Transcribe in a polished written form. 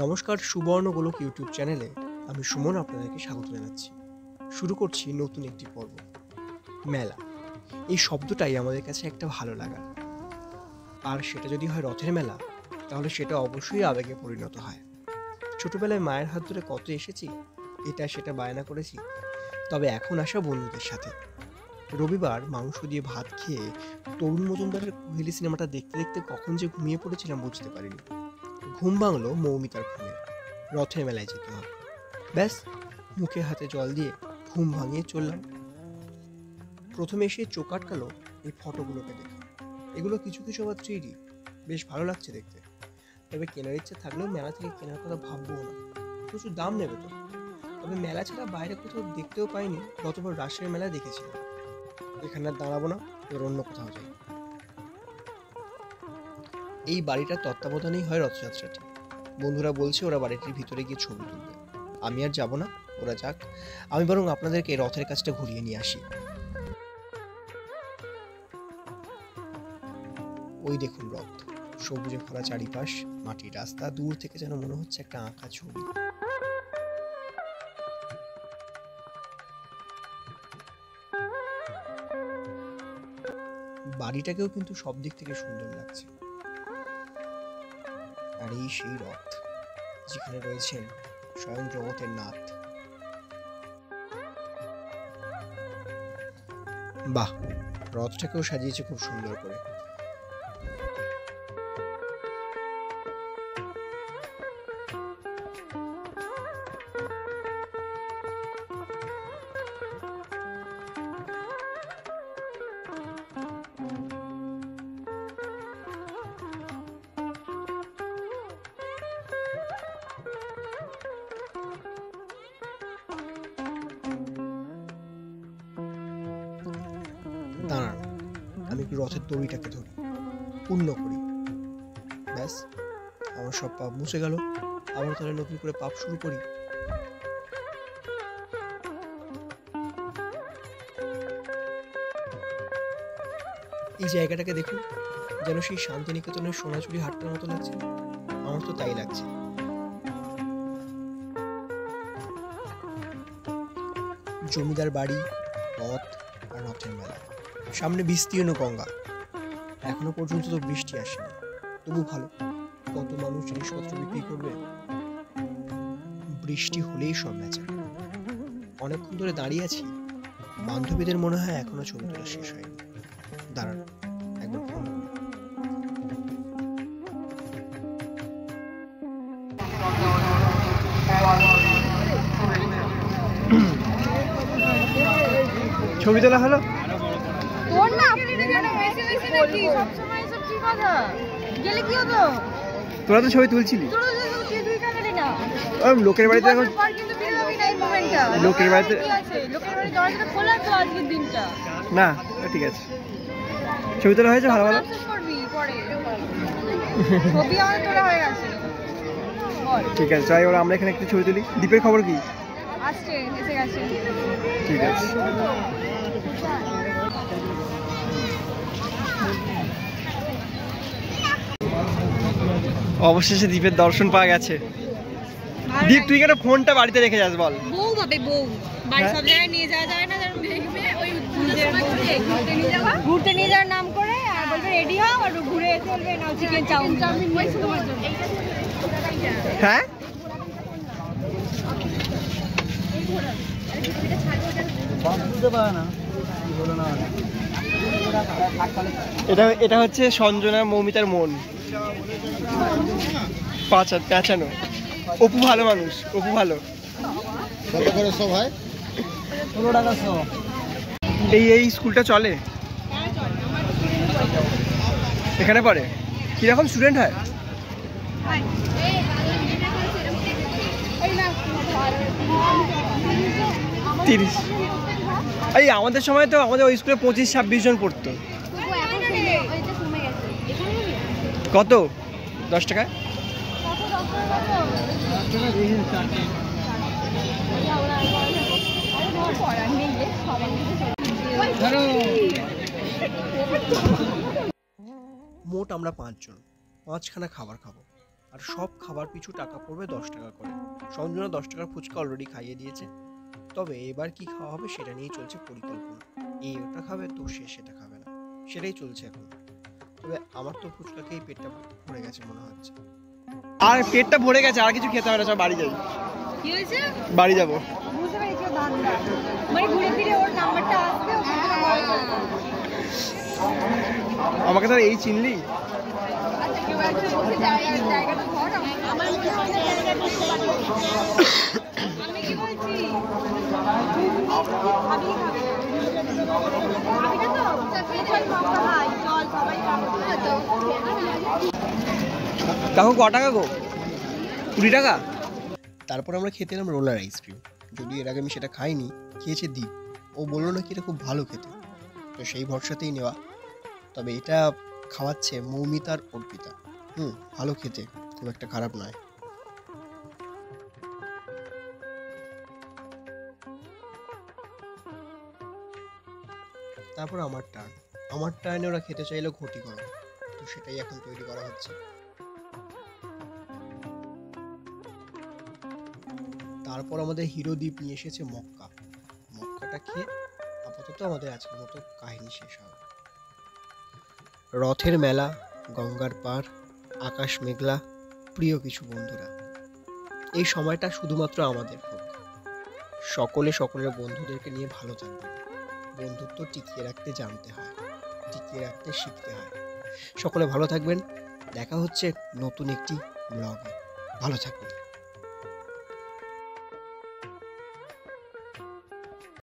নমস্কার, সুবর্ণ গোলক ইউটিউব চ্যানেলে আমি সুমন আপনাদেরকে স্বাগত জানাচ্ছি। শুরু করছি নতুন একটি পর্ব। মেলা, এই শব্দটাই আমাদের কাছে একটা ভালো লাগা, আর সেটা যদি হয় রথের মেলা, তাহলে সেটা অবশ্যই আবেগে পরিণত হয়। ছোটবেলায় মায়ের হাত ধরে কত এসেছি, এটা সেটা বায়না করেছি, তবে এখন আসা বন্ধুদের সাথে। রবিবার মাংস দিয়ে ভাত খেয়ে তরুণ মজুমদারের কোহেলি সিনেমাটা দেখতে দেখতে কখন যে ঘুমিয়ে পড়েছিলাম বুঝতে পারিনি। ঘুম ভাঙলো মৌমিতার ফোনে, রথের মেলায় যেতে হবে। ব্যাস, মুখে হাতে জল দিয়ে ঘুম ভাঙিয়ে চললাম। প্রথমে এসে চোখ আটকালো এই ফটোগুলোকে দেখে। এগুলো কিছু কিছু আবার 3D, বেশ ভালো লাগছে দেখতে। তবে কেনার ইচ্ছে থাকলেও মেলা থেকে কেনার কথা ভাববো না, প্রচুর দাম নেবে তো। তবে মেলা ছাড়া বাইরে কোথাও দেখতেও পাইনি। গতবার রাজশাহী মেলায় দেখেছিলাম। এখানে আর দাঁড়াবো না, এবার অন্য কোথাও যাই। এই বাড়িটার তত্ত্বাবধানেই হয় রথযাত্রাটি। বন্ধুরা বলছে ওরা বাড়িটির ভিতরে গিয়ে ছবি তুলবে। আমি আর যাব না, ওরা যাক। আমি বরং আপনাদেরকে রথের কাজটা ঘুরিয়ে নিয়ে আসি। ওই দেখুন রথ, সবুজে ভরা চারিপাশ, মাটির রাস্তা, দূর থেকে যেন মনে হচ্ছে একটা আঁকা ছবি। বাড়িটাকেও কিন্তু সব দিক থেকে সুন্দর লাগছে। আর এই সেই রথ, যেখানে রয়েছেন স্বয়ং জগতের নাথ। বাহ, রথটাকেও সাজিয়েছে খুব সুন্দর করে। দাঁড়ান, আমি একটু রথের দড়িটাকে ধরি, পূর্ণ করি। ব্যাস, আমার সব পাপ মুছে গেল। আবার তাহলে নতুন করে পাপ শুরু করি। এই জায়গাটাকে দেখুন, যেন সেই শান্তিনিকেতনের সোনাঝুরি হাটটার মতো লাগছে। আমার তো তাই লাগছে। জমিদার বাড়ি, রথ আর রথের মেলা, সামনে বিস্তীর্ণ গঙ্গা। এখনো পর্যন্ত তো বৃষ্টি আসেনি, তবু ভালো, কত মানুষ জিনিসপত্র বিক্রি করবে। বৃষ্টি হলেই সব বেচা। অনেকক্ষণ ধরে দাঁড়িয়ে আছি, বান্ধবীদের মনে হয় এখনো ছবি তোলা শেষ হয়নি। দাঁড়ান, একবার ফোন করি। ছবি তোলা হলো? তোর না বেশি বেশি নাকি সব সময় সব কি কথা গেলে কি হতো? তোরা তো ছবি তুলছিলি। তোর তুই ক্যামেরা না লোকের বাড়িতে এখন কিন্তু বেরোবি না এই মোমেন্টটা। লোকের বাড়িতে কি আছে? লোকের বাড়ি দরজাটা খোলা তো আজকের দিনটা। না, ঠিক আছে। ছবি তোলা হয়েছে ভালো ভালো? আফসোস করবি পরে। ছবি আমাদের তোলা হয়ে গেছে। বল। ঠিক আছে, যাই ওরা, আমরা এখানে একটা ছবি তুলি। দীপের খবর কি? আসছে, এসে গেছে। ঠিক আছে। অবশেষে দীপের দর্শন পাওয়া গেছে। দীপ, তুই কেন ফোনটা বাড়িতে রেখে যাস বল? বউ ভাবে বউ, বাড়ি সব জায়গায় নিয়ে যাওয়া যায় না, ওই ঘুরতে নিয়ে যাওয়ার নাম করে আর বলবে রেডি হও, আর ঘুরে এসে বলবে নাও চিকেন চাউমিন তোমার জন্য। হ্যাঁ, এটা হচ্ছে সঞ্জনা মৌমিতার মন পেঁচানো। অপু ভালো মানুষ, অপু ভালো। কত করে সব হয়? 16 টাকা সব। এই স্কুলটা চলে? এখানে পড়ে? কিরকম স্টুডেন্ট হয়? 30। এই আমাদের সময় তো আমাদের ওই স্কুলে 25-26 জন পড়তো। কত? 10 টাকা? মোট আমরা 5 জন, 5খানা খাবার খাবো। আর সব খাবার পিছু টাকা পড়বে 10 টাকা করে। সঞ্জনা 10 টাকার ফুচকা অলরেডি খাইয়ে দিয়েছে, তবে এবার কি খাওয়া হবে সেটা নিয়েই চলছে পরিকল্পনা। এই ওটা খাবে তো সে সেটা খাবে না, সেটাই চলছে এখন। তবে আমার তো ফুচকা খেয়ে পেটটা ভরে গেছে মনে হচ্ছে। আর পেটটা ভরে গেছে, আর কিছু খেতে হবে না, সব বাড়ি যাই। কি হয়েছে? বাড়ি যাবো। বুঝতে পেরেছি ও ধান্দা। মানে ঘুরে ফিরে ওর নাম্বারটা আসবে, ওকে কল করবো। আমাকে তো এই চিনলি? আচ্ছা কেউ একজন বসে জায়গাটা ধর, আমার মনে হয় না জায়গাটা আমি কি বলছি? খাবি না তো? ভাই চল সবাই খাবো তো। কাকু ক টাকা গো? 20 টাকা? তারপর আমরা খেতে এলাম রোলার আইসক্রিম। যদি এর আগে আমি সেটা খাইনি, খেয়েছে দীপ। ও বললো নাকি এটা খুব ভালো খেতে, তো সেই ভরসাতেই নেওয়া। তবে এটা খাওয়াচ্ছে মৌমিতার অর্পিতা। ভালো খেতে, খুব একটা খারাপ নয়। তারপর আমার টার্নে ওরা খেতে চাইলো ঘটি গরম, তো সেটাই এখন তৈরি করা হচ্ছে। তারপর আমাদের হিরো দ্বীপ নিয়ে এসেছে মক্কাটা খেয়ে আপাতত আমাদের আজকের মতো কাহিনী শেষ হবে। রথের মেলা, গঙ্গার পার, আকাশ মেঘলা, প্রিয় কিছু বন্ধুরা, এই সময়টা শুধুমাত্র আমাদের হোক। সকলের বন্ধুদেরকে নিয়ে ভালো থাকবেন। বন্ধুত্ব টিকিয়ে রাখতে জানতে হয়, টিকিয়ে রাখতে শিখতে হয়। সকলে ভালো থাকবেন। দেখা হচ্ছে নতুন একটি ব্লগে। ভালো থাকবেন।